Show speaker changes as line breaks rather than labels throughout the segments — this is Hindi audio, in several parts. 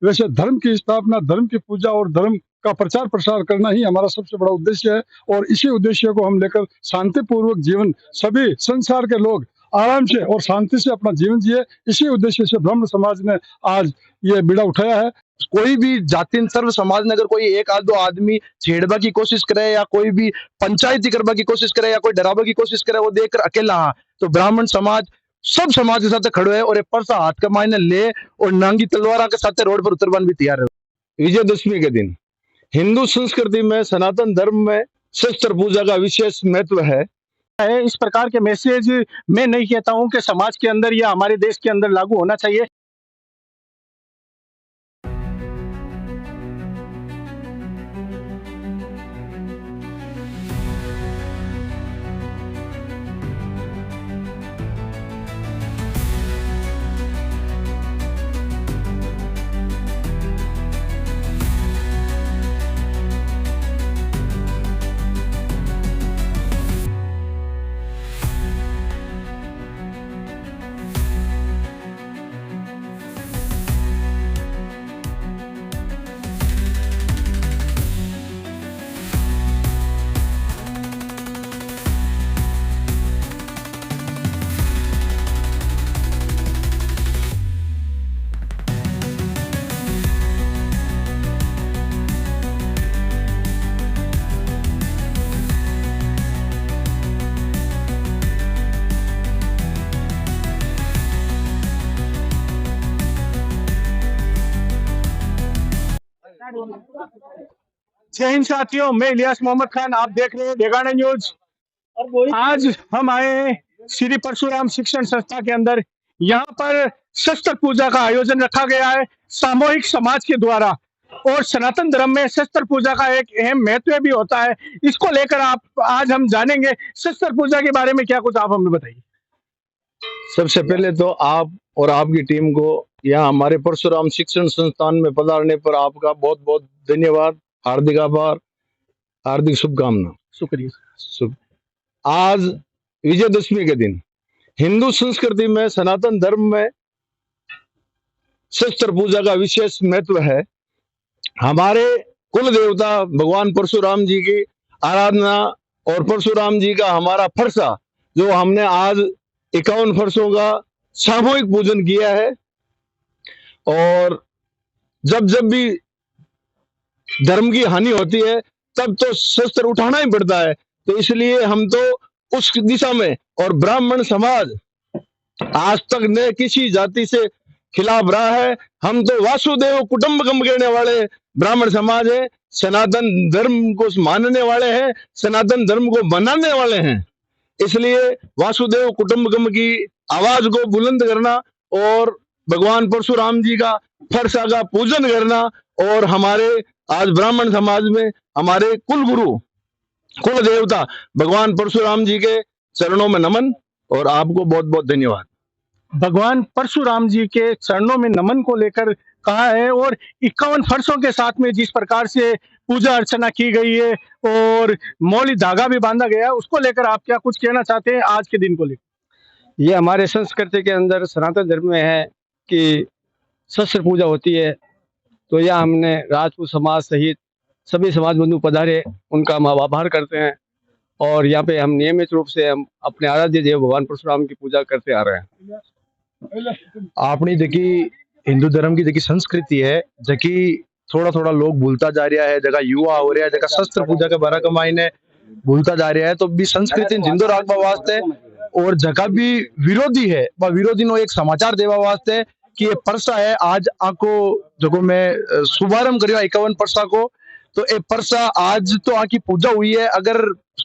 वैसे धर्म की स्थापना, धर्म की पूजा और धर्म का प्रचार प्रसार करना ही हमारा सबसे बड़ा उद्देश्य है और इसी उद्देश्य को हम लेकर शांतिपूर्वक जीवन सभी संसार के लोग आराम से और शांति से अपना जीवन जिए, इसी उद्देश्य से ब्राह्मण समाज ने आज ये बीड़ा उठाया है।
कोई भी जाति सर्व समाज ने अगर कोई एक आध दो आदमी छेड़बा की कोशिश करे या कोई भी पंचायती करबा की कोशिश करे या कोई डराबा की कोशिश करे, वो देखकर अकेला हाँ, तो ब्राह्मण समाज सब समाज के साथ खड़ो है और एक परसा हाथ के मायने ले और नांगी तलवार के साथ रोड पर उतरवान भी तैयार है।
विजयदशमी के दिन हिंदू संस्कृति में, सनातन धर्म में शस्त्र पूजा का विशेष महत्व है।
इस प्रकार के मैसेज मैं नहीं कहता हूं कि समाज के अंदर या हमारे देश के अंदर लागू होना चाहिए। जय हिंद साथियों, मैं इलियास मोहम्मद खान, आप देख रहे हैं डेगाना न्यूज। आज हम आए हैं श्री परशुराम शिक्षण संस्था के अंदर। यहाँ पर शस्त्र पूजा का आयोजन रखा गया है सामूहिक समाज के द्वारा, और सनातन धर्म में शस्त्र पूजा का एक अहम महत्व भी होता है। इसको लेकर आज हम जानेंगे शस्त्र पूजा के बारे में। क्या कुछ आप हमें बताइए।
सबसे पहले तो आप और आपकी टीम को यहाँ हमारे परशुराम शिक्षण संस्थान में पधारने पर आपका बहुत बहुत धन्यवाद, हार्दिक आभार, हार्दिक शुभकामना।
शुक्रिया।
आज विजयदशमी के दिन हिंदू संस्कृति में, सनातन धर्म में शस्त्र पूजा का विशेष महत्व है। हमारे कुल देवता भगवान परशुराम जी की आराधना और परशुराम जी का हमारा फरसा, जो हमने आज 51 फरसों का सामूहिक पूजन किया है। और जब जब भी धर्म की हानि होती है तब तो शस्त्र उठाना ही पड़ता है, तो इसलिए हम तो उस दिशा में, और ब्राह्मण समाज आज तक न किसी जाति से खिलाफ रहा है। हम तो वासुदेव कुटुंबकम कहने वाले ब्राह्मण समाज है, सनातन धर्म को मानने वाले हैं, सनातन धर्म को बनाने वाले हैं। इसलिए वासुदेव कुटुंबकम की आवाज को बुलंद करना और भगवान परशुराम जी का फरसा का पूजन करना, और हमारे आज ब्राह्मण समाज में हमारे कुल गुरु, कुल देवता भगवान परशुराम जी के चरणों में नमन, और आपको बहुत बहुत धन्यवाद।
भगवान परशुराम जी के चरणों में नमन को लेकर कहा है, और 51 फरसों के साथ में जिस प्रकार से पूजा अर्चना की गई है और मौली धागा भी बांधा गया है, उसको लेकर आप क्या कुछ कहना चाहते हैं आज के दिन को लेकर।
ये हमारे संस्कृति के अंदर सनातन धर्म में है कि शस्त्र पूजा होती है, तो यह हमने राजपूत समाज सहित सभी समाज बंधु पधारे, उनका हम आभार करते हैं। और यहाँ पे हम नियमित रूप से हम अपने आराध्य देव भगवान परशुराम की पूजा करते आ रहे हैं।
अपनी देखी हिंदू धर्म की देखी संस्कृति है, जबकि थोड़ा थोड़ा लोग भूलता जा रहा है, जगह युवा हो रहा है, जगह शस्त्र पूजा के बारे का मायने भूलता जा रहा है, तो भी संस्कृति जिंदो राखवा वास्ते और जगह भी विरोधी है वह विरोधी नो एक समाचार देवा वास्ते कि ये परसा है। आज आको जो मैं शुभारंभ करियो 51 परसा को, तो ये परसा आज तो आकी पूजा हुई है। अगर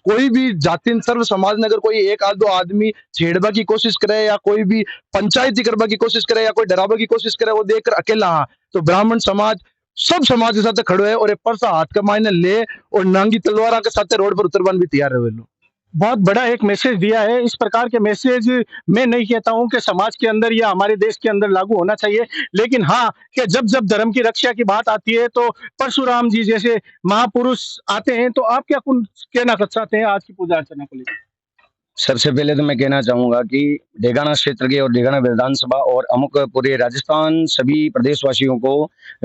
कोई भी जाति सर्व समाज ने अगर कोई एक आध दो आदमी छेड़बा की कोशिश करे या कोई भी पंचायती करबा की कोशिश करे या कोई डराबा की कोशिश करे, वो देखकर अकेला हाँ, तो ब्राह्मण समाज सब समाज के साथ खड़ो है और ये परसा हाथ के मायने ले और नांगी तलवार के साथ रोड पर उतरवान भी तैयार है।
बहुत बड़ा एक मैसेज दिया है। इस प्रकार के मैसेज मैं नहीं कहता हूं कि समाज के अंदर या हमारे देश के अंदर लागू होना चाहिए, लेकिन हाँ कि जब जब धर्म की रक्षा की बात आती है तो परशुराम जी जैसे महापुरुष आते हैं। तो आप क्या कुछ कहना चाहते हैं आज की पूजा अर्चना को लेकर।
सबसे पहले तो मैं कहना चाहूंगा कि डेगाना क्षेत्र के और डेगाना विधानसभा और अमुक पूरे राजस्थान सभी प्रदेशवासियों को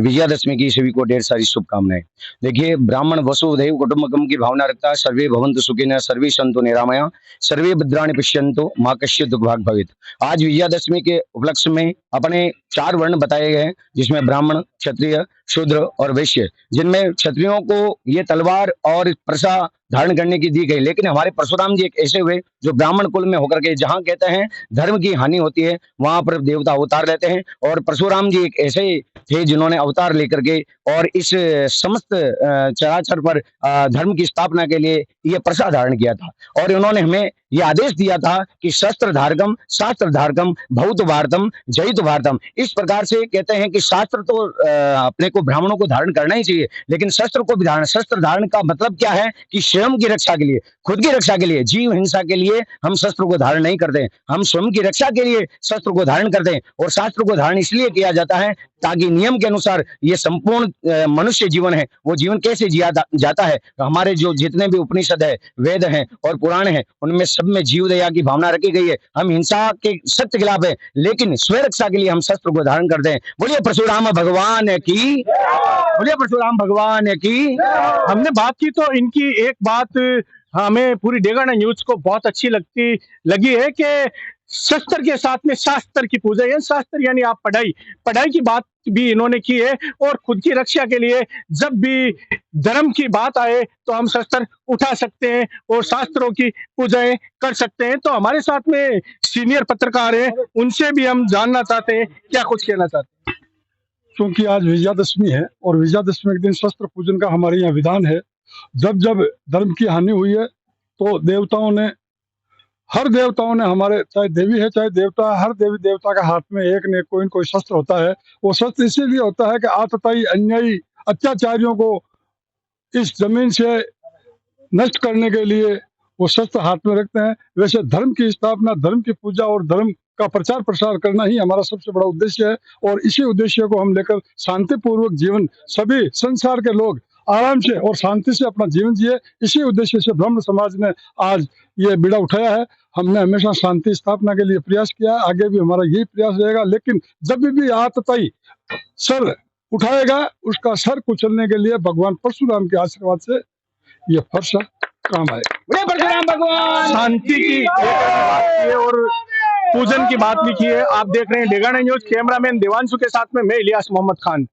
विजयादशमी की सभी को ढेर सारी शुभकामनाएं। देखिए, ब्राह्मण वसुधैव कुटुंबकम की भावना रखता है। सर्वे भवन्तु सुखिनः, सर्वे सन्तु निरामया, सर्वे भद्राणि पश्यन्तु, मां कश्चित् दुर्भाग् भवेत्। आज विजयादशमी के उपलक्ष्य में अपने 4 वर्ण बताए गए हैं, जिसमें ब्राह्मण, क्षत्रिय, शूद्र और वैश्य, जिनमें क्षत्रियों को ये तलवार और प्रसा धारण करने की दी गई। लेकिन हमारे परशुराम जी एक ऐसे हुए जो ब्राह्मण कुल में होकर के जहां कहते हैं धर्म की हानि होती है, वहां पर देवता अवतार लेते हैं। और परशुराम जी एक ऐसे थे जिन्होंने अवतार लेकर के और इस समस्त चराचर पर धर्म की स्थापना के लिए ये प्रसाद धारण किया था। और उन्होंने हमें ये आदेश दिया था कि शस्त्र धारकम शास्त्र धारकम भौत भारतम जयित भारतम। इस प्रकार से कहते हैं कि शास्त्र तो अपने को ब्राह्मणों को धारण करना ही चाहिए, लेकिन शस्त्र को भी धारण। शस्त्र धारण का मतलब क्या है कि स्वयं की रक्षा के लिए, खुद की रक्षा के लिए, जीव हिंसा के लिए हम शस्त्र को धारण नहीं करते। हम स्वयं की रक्षा के लिए शस्त्र को धारण करते हैं। और शास्त्र को धारण इसलिए किया जाता है ताकि नियम के अनुसार ये संपूर्ण मनुष्य जीवन है, वो जीवन कैसे जिया जाता है। हमारे जो जितने भी उपनिषद है, वेद हैं और पुराण है, उनमें सब में जीव दया की भावना रखी गई है। हम हिंसा के सख्त खिलाफ है, लेकिन स्वरक्षा के लिए हम शस्त्र को धारण करते हैं। बोलिए परशुराम भगवान की, बोलिए परशुराम भगवान की।
हमने बात की तो इनकी एक बात हमें पूरी डेगाना न्यूज को बहुत अच्छी लगी है कि शस्त्र के साथ में शास्त्र की पूजा है। शास्त्र यानी आप पढ़ाई की बात भी इन्होंने की है। और खुद की रक्षा के लिए जब भी धर्म की बात आए तो हम शस्त्र उठा सकते हैं और शास्त्रों की पूजाएं कर सकते हैं। तो हमारे साथ में सीनियर पत्रकार हैं, उनसे भी हम जानना चाहते हैं क्या कुछ कहना चाहते हैं।
क्योंकि आज विजयादशमी है और विजयादशमी के दिन शस्त्र पूजन का हमारे यहाँ विधान है। जब जब धर्म की हानि हुई है तो हर देवताओं ने हमारे, चाहे देवी है चाहे देवता, हर देवी देवता का हाथ में एक न कोई शस्त्र होता है। वो शस्त्र इसीलिए होता है कि आतताई अन्यायी अत्याचारियों को इस जमीन से नष्ट करने के लिए वो शस्त्र हाथ में रखते हैं। वैसे धर्म की स्थापना, धर्म की पूजा और धर्म का प्रचार प्रसार करना ही हमारा सबसे बड़ा उद्देश्य है। और इसी उद्देश्य को हम लेकर शांतिपूर्वक जीवन, सभी संसार के लोग आराम से और शांति से अपना जीवन जिए, इसी उद्देश्य से ब्रह्म समाज ने आज ये बीड़ा उठाया है। हमने हमेशा शांति स्थापना के लिए प्रयास किया, आगे भी हमारा यही प्रयास रहेगा। लेकिन जब भी आतताई सर उठाएगा, उसका सर कुचलने के लिए भगवान परशुराम के आशीर्वाद से ये फरसा काम आएगा।
परशुराम भगवान
शांति की बात की है और पूजन की बात भी की है। आप देख रहे हैं डेगाना न्यूज, कैमरामैन देवांशु के साथ में मैं इलियास मोहम्मद खान।